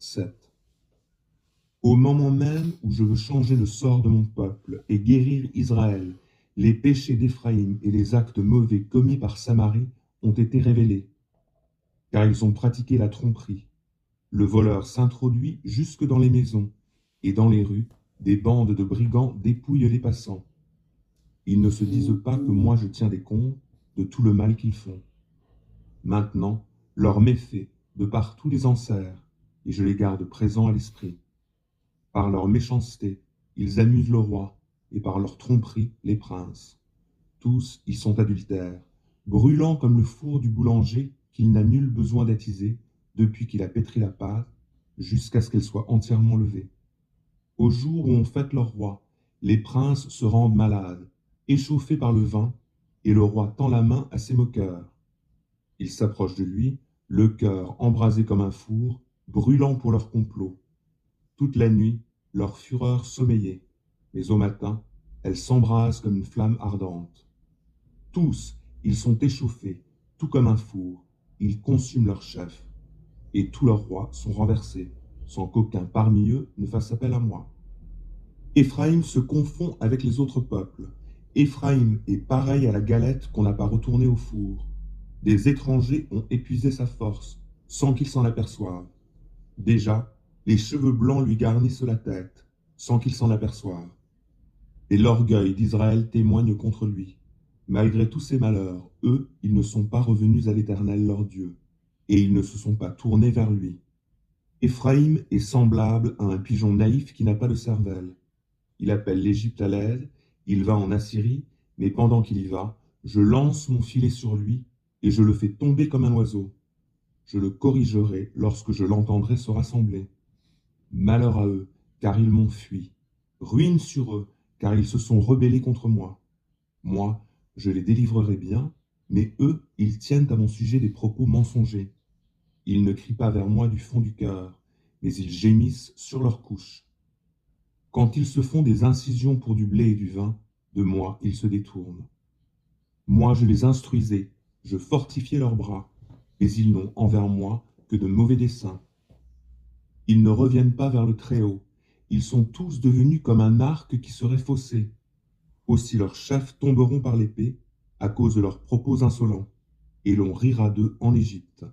7. Au moment même où je veux changer le sort de mon peuple et guérir Israël, les péchés d'Éphraïm et les actes mauvais commis par Samarie ont été révélés, car ils ont pratiqué la tromperie. Le voleur s'introduit jusque dans les maisons, et dans les rues, des bandes de brigands dépouillent les passants. Ils ne se disent pas que moi je tiens des comptes de tout le mal qu'ils font. Maintenant, leurs méfaits de partout les enserrent, et je les garde présents à l'esprit. Par leur méchanceté, ils amusent le roi, et par leur tromperie, les princes. Tous, ils sont adultères, brûlants comme le four du boulanger qu'il n'a nul besoin d'attiser depuis qu'il a pétri la pâte, jusqu'à ce qu'elle soit entièrement levée. Au jour où on fête leur roi, les princes se rendent malades, échauffés par le vin, et le roi tend la main à ses moqueurs. Ils s'approchent de lui, le cœur embrasé comme un four, brûlant pour leur complot. Toute la nuit, leur fureur sommeillait, mais au matin, elle s'embrase comme une flamme ardente. Tous, ils sont échauffés, tout comme un four, ils consument leur chef, et tous leurs rois sont renversés, sans qu'aucun parmi eux ne fasse appel à moi. Éphraïm se confond avec les autres peuples. Éphraïm est pareil à la galette qu'on n'a pas retournée au four. Des étrangers ont épuisé sa force, sans qu'ils s'en aperçoivent. Déjà, les cheveux blancs lui garnissent la tête, sans qu'il s'en aperçoive. Et l'orgueil d'Israël témoigne contre lui. Malgré tous ses malheurs, eux, ils ne sont pas revenus à l'Éternel leur Dieu, et ils ne se sont pas tournés vers lui. Éphraïm est semblable à un pigeon naïf qui n'a pas de cervelle. Il appelle l'Égypte à l'aide, il va en Assyrie, mais pendant qu'il y va, je lance mon filet sur lui, et je le fais tomber comme un oiseau. Je le corrigerai lorsque je l'entendrai se rassembler. Malheur à eux, car ils m'ont fui. Ruine sur eux, car ils se sont rebellés contre moi. Moi, je les délivrerai bien, mais eux, ils tiennent à mon sujet des propos mensongers. Ils ne crient pas vers moi du fond du cœur, mais ils gémissent sur leurs couches. Quand ils se font des incisions pour du blé et du vin, de moi ils se détournent. Moi je les instruisais, je fortifiais leurs bras, mais ils n'ont envers moi que de mauvais desseins. Ils ne reviennent pas vers le Très-Haut, ils sont tous devenus comme un arc qui serait faussé. Aussi leurs chefs tomberont par l'épée à cause de leurs propos insolents, et l'on rira d'eux en Égypte.